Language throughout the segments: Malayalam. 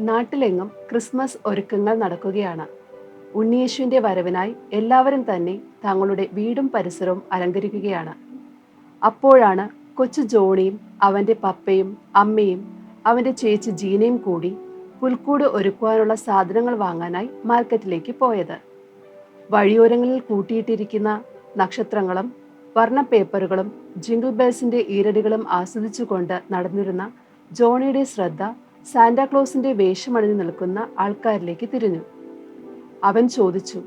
നാട്ടിലെങ്ങും ക്രിസ്മസ് ഒരുക്കങ്ങൾ നടക്കുകയാണ്. ഉണ്ണിയേശുവിന്റെ വരവിനായി എല്ലാവരും തന്നെ തങ്ങളുടെ വീടും പരിസരവും അലങ്കരിക്കുകയാണ്. അപ്പോഴാണ് കൊച്ചു ജോണിയും അവന്റെ പപ്പയും അമ്മയും അവന്റെ ചേച്ചി ജീനയും കൂടി പുൽക്കൂട് ഒരുക്കുവാനുള്ള സാധനങ്ങൾ വാങ്ങാനായി മാർക്കറ്റിലേക്ക് പോയത്. വഴിയോരങ്ങളിൽ കൂട്ടിയിട്ടിരിക്കുന്ന നക്ഷത്രങ്ങളും വർണ്ണ പേപ്പറുകളും ജിംഗിൾ ബെൽസിന്റെ ഈരടികളും ആസ്വദിച്ചുകൊണ്ട് നടന്നിരുന്ന ജോണിയുടെ ശ്രദ്ധ സാന്റാക്ലോസിന്റെ വേഷമണിഞ്ഞു നിൽക്കുന്ന ആൾക്കാരിലേക്ക് തിരിഞ്ഞു. അവൻ ചോദിച്ചു,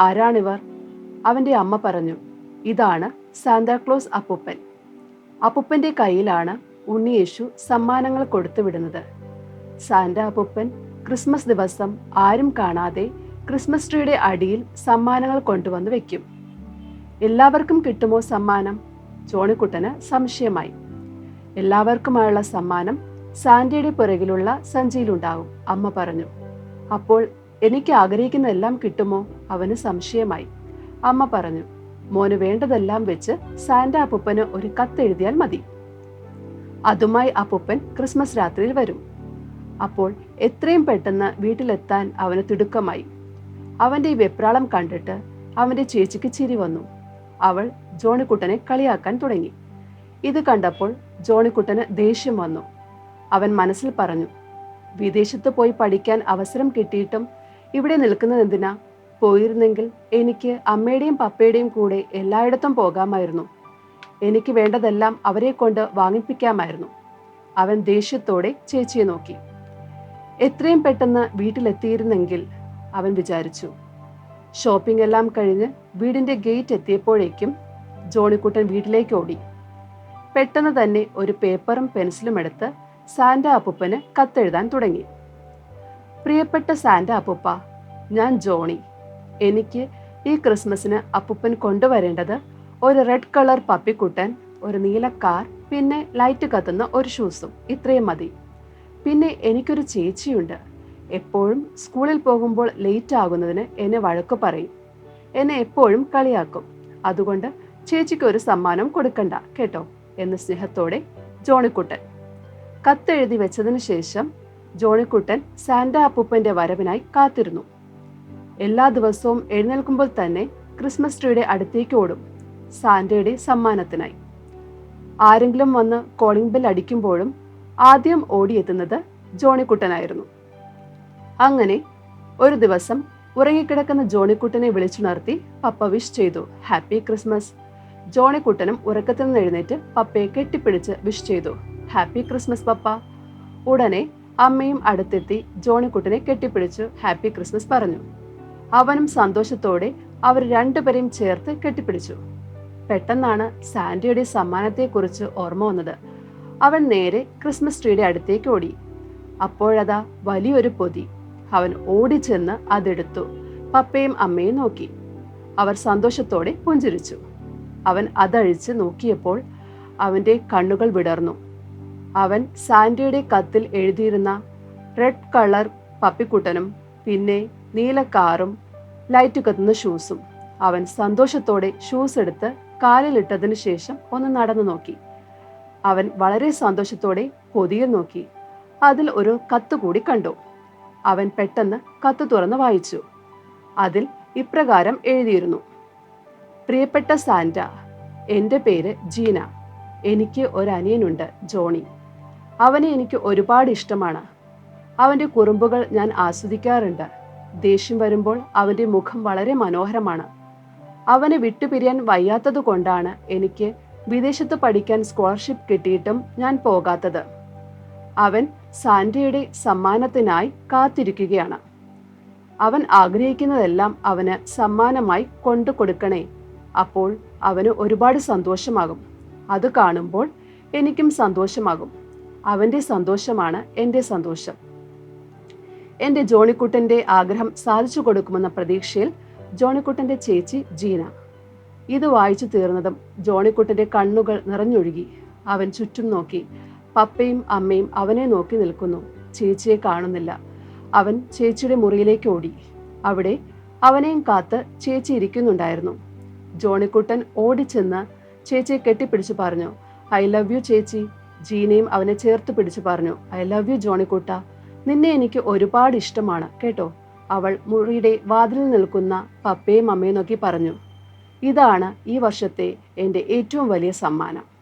ആരാണിവർ? അവന്റെ അമ്മ പറഞ്ഞു, ഇതാണ് സാന്താക്ലോസ് അപ്പൂപ്പൻ. അപ്പൂപ്പന്റെ കയ്യിലാണ് ഉണ്ണിയേശു സമ്മാനങ്ങൾ കൊടുത്തുവിടുന്നത്. സാന്റ അപ്പൂപ്പൻ ക്രിസ്മസ് ദിവസം ആരും കാണാതെ ക്രിസ്മസ് ട്രീയുടെ അടിയിൽ സമ്മാനങ്ങൾ കൊണ്ടുവന്ന് വെക്കും. എല്ലാവർക്കും കിട്ടുമോ സമ്മാനം? ജോണിക്കുട്ടന് സംശയമായി. എല്ലാവർക്കുമായുള്ള സമ്മാനം സാന്റയുടെ പുറകിലുള്ള സഞ്ചിയിലുണ്ടാവും, അമ്മ പറഞ്ഞു. അപ്പോൾ എനിക്ക് ആഗ്രഹിക്കുന്നതെല്ലാം കിട്ടുമോ? അവന് സംശയമായി. അമ്മ പറഞ്ഞു, മോന് വേണ്ടതെല്ലാം വെച്ച് സാന്റ അപ്പൂപ്പന് ഒരു കത്തെഴുതിയാൽ മതി. അതുമായി അപ്പൂപ്പൻ ക്രിസ്മസ് രാത്രിയിൽ വരും. അപ്പോൾ എത്രയും പെട്ടെന്ന് വീട്ടിലെത്താൻ അവന് തിടുക്കമായി. അവന്റെ ഈ വെപ്രാളം കണ്ടിട്ട് അവന്റെ ചേച്ചിക്ക് ചിരി വന്നു. അവൾ ജോണിക്കുട്ടനെ കളിയാക്കാൻ തുടങ്ങി. ഇത് കണ്ടപ്പോൾ ജോണിക്കുട്ടന് ദേഷ്യം വന്നു. അവൻ മനസ്സിൽ പറഞ്ഞു, വിദേശത്ത് പോയി പഠിക്കാൻ അവസരം കിട്ടിയിട്ടും ഇവിടെ നിൽക്കുന്നത് എന്തിനാ? പോയിരുന്നെങ്കിൽ എനിക്ക് അമ്മയുടെയും പപ്പയുടെയും കൂടെ എല്ലായിടത്തും പോകാമായിരുന്നു. എനിക്ക് വേണ്ടതെല്ലാം അവരെ കൊണ്ട് വാങ്ങിപ്പിക്കാമായിരുന്നു. അവൻ ദേഷ്യത്തോടെ ചേച്ചിയെ നോക്കി. എത്രയും പെട്ടെന്ന് വീട്ടിലെത്തിയിരുന്നെങ്കിൽ അവൻ വിചാരിച്ചു. ഷോപ്പിംഗ് എല്ലാം കഴിഞ്ഞ് വീടിന്റെ ഗേറ്റ് എത്തിയപ്പോഴേക്കും ജോണിക്കുട്ടൻ വീട്ടിലേക്ക് ഓടി. പെട്ടെന്ന് തന്നെ ഒരു പേപ്പറും പെൻസിലും എടുത്ത് സാന്റ അപ്പൂപ്പന് കത്തെഴുതാൻ തുടങ്ങി. പ്രിയപ്പെട്ട സാന്റ അപ്പൂപ്പ, ഞാൻ ജോണി. എനിക്ക് ഈ ക്രിസ്മസിന് അപ്പൂപ്പൻ കൊണ്ടുവരേണ്ടത് ഒരു റെഡ് കളർ പപ്പിക്കുട്ടൻ, ഒരു നീല കാർ, പിന്നെ ലൈറ്റ് കത്തുന്ന ഒരു ഷൂസും. ഇത്രയും മതി. പിന്നെ എനിക്കൊരു ചേച്ചിയുണ്ട്. എപ്പോഴും സ്കൂളിൽ പോകുമ്പോൾ ലേറ്റ് ആകുന്നതിന് എന്നെ വഴക്കു പറയും. എന്നെ എപ്പോഴും കളിയാക്കും. അതുകൊണ്ട് ചേച്ചിക്ക് ഒരു സമ്മാനം കൊടുക്കണ്ട കേട്ടോ എന്ന് സ്നേഹത്തോടെ ജോണിക്കുട്ടൻ. കത്തെഴുതി വെച്ചതിന് ശേഷം ജോണിക്കുട്ടൻ സാന്റ അപ്പൂപ്പന്റെ വരവിനായി കാത്തിരുന്നു. എല്ലാ ദിവസവും എഴുന്നേൽക്കുമ്പോൾ തന്നെ ക്രിസ്മസ് ട്രീയുടെ അടുത്തേക്ക് ഓടും, സാന്റയുടെ സമ്മാനത്തിനായി. ആരെങ്കിലും വന്ന് കോളിംഗ് ബെൽ അടിക്കുമ്പോഴും ആദ്യം ഓടിയെത്തുന്നത് ജോണിക്കുട്ടനായിരുന്നു. അങ്ങനെ ഒരു ദിവസം ഉറങ്ങിക്കിടക്കുന്ന ജോണിക്കുട്ടനെ വിളിച്ചുണർത്തി പപ്പ വിഷ് ചെയ്തു, ഹാപ്പി ക്രിസ്മസ്. ജോണിക്കുട്ടനും ഉറക്കത്തിൽ നിന്ന് എഴുന്നേറ്റ് പപ്പയെ കെട്ടിപ്പിടിച്ച് വിഷ് ചെയ്തു, ഹാപ്പി ക്രിസ്മസ് പപ്പ. ഉടനെ അമ്മയും അടുത്തെത്തി ജോണിക്കുട്ടനെ കെട്ടിപ്പിടിച്ചു ഹാപ്പി ക്രിസ്മസ് പറഞ്ഞു. അവനും സന്തോഷത്തോടെ അവർ രണ്ടുപേരെയും ചേർത്ത് കെട്ടിപ്പിടിച്ചു. പെട്ടെന്നാണ് സാന്റയുടെ സമ്മാനത്തെക്കുറിച്ച് ഓർമ്മ വന്നത്. അവൻ നേരെ ക്രിസ്മസ് ട്രീയുടെ അടുത്തേക്ക് ഓടി. അപ്പോഴതാ വലിയൊരു പൊതി. അവൻ ഓടിച്ചെന്ന് അതെടുത്തു പപ്പയും അമ്മയും നോക്കി. അവർ സന്തോഷത്തോടെ പുഞ്ചിരിച്ചു. അവൻ അതഴിച്ച് നോക്കിയപ്പോൾ അവന്റെ കണ്ണുകൾ വിടർന്നു. അവൻ സാന്റയുടെ കത്തിൽ എഴുതിയിരുന്ന റെഡ് കളർ പപ്പിക്കുട്ടനും പിന്നെ നീല കാറും ലൈറ്റ് കത്തുന്ന ഷൂസും. അവൻ സന്തോഷത്തോടെ ഷൂസ് എടുത്ത് കാലിലിട്ടതിന് ശേഷം ഒന്ന് നടന്നു നോക്കി. അവൻ വളരെ സന്തോഷത്തോടെ പൊതിയിൽ നോക്കി. അതിൽ ഒരു കത്ത് കൂടി കണ്ടു. അവൻ പെട്ടെന്ന് കത്ത് തുറന്ന് വായിച്ചു. അതിൽ ഇപ്രകാരം എഴുതിയിരുന്നു, പ്രിയപ്പെട്ട സാന്റ, എൻ്റെ പേര് ജീന. എനിക്ക് ഒരനിയനുണ്ട്, ജോണി. അവനെ എനിക്ക് ഒരുപാട് ഇഷ്ടമാണ്. അവൻ്റെ കുറുമ്പുകൾ ഞാൻ ആസ്വദിക്കാറുണ്ട്. ദേഷ്യം വരുമ്പോൾ അവൻ്റെ മുഖം വളരെ മനോഹരമാണ്. അവനെ വിട്ടുപിരിയാൻ വയ്യാത്തത് കൊണ്ടാണ് എനിക്ക് വിദേശത്ത് പഠിക്കാൻ സ്കോളർഷിപ്പ് കിട്ടിയിട്ടും ഞാൻ പോകാത്തത്. അവൻ സാന്റയുടെ സമ്മാനത്തിനായി കാത്തിരിക്കുകയാണ്. അവൻ ആഗ്രഹിക്കുന്നതെല്ലാം അവന് സമ്മാനമായി കൊണ്ടു കൊടുക്കണേ. അപ്പോൾ അവന് ഒരുപാട് സന്തോഷമാകും. അത് കാണുമ്പോൾ എനിക്കും സന്തോഷമാകും. അവൻ്റെ സന്തോഷമാണ് എൻ്റെ സന്തോഷം. എൻ്റെ ജോണിക്കുട്ടൻ്റെ ആഗ്രഹം സാധിച്ചു കൊടുക്കുമെന്ന പ്രതീക്ഷയിൽ ജോണിക്കുട്ടൻ്റെ ചേച്ചി ജീന. ഇത് വായിച്ചു തീർന്നതും ജോണിക്കുട്ടൻ്റെ കണ്ണുകൾ നിറഞ്ഞൊഴുകി. അവൻ ചുറ്റും നോക്കി. പപ്പയും അമ്മയും അവനെ നോക്കി നിൽക്കുന്നു. ചേച്ചിയെ കാണുന്നില്ല. അവൻ ചേച്ചിയുടെ മുറിയിലേക്ക് ഓടി. അവിടെ അവനെയും കാത്ത് ചേച്ചി ഇരിക്കുന്നുണ്ടായിരുന്നു. ജോണിക്കുട്ടൻ ഓടിച്ചെന്ന് ചേച്ചിയെ കെട്ടിപ്പിടിച്ചു പറഞ്ഞു, ഐ ലവ് യു ചേച്ചി. ജീനയും അവനെ ചേർത്ത് പിടിച്ചു പറഞ്ഞു, ഐ ലവ് യു ജോണിക്കുട്ട. നിന്നെ എനിക്ക് ഒരുപാട് ഇഷ്ടമാണ് കേട്ടോ. അവൾ മുറിയുടെ വാതിലിൽ നിൽക്കുന്ന പപ്പയും അമ്മയും നോക്കി പറഞ്ഞു. ഇതാണ് ഈ വർഷത്തെ എൻ്റെ ഏറ്റവും വലിയ സമ്മാനം.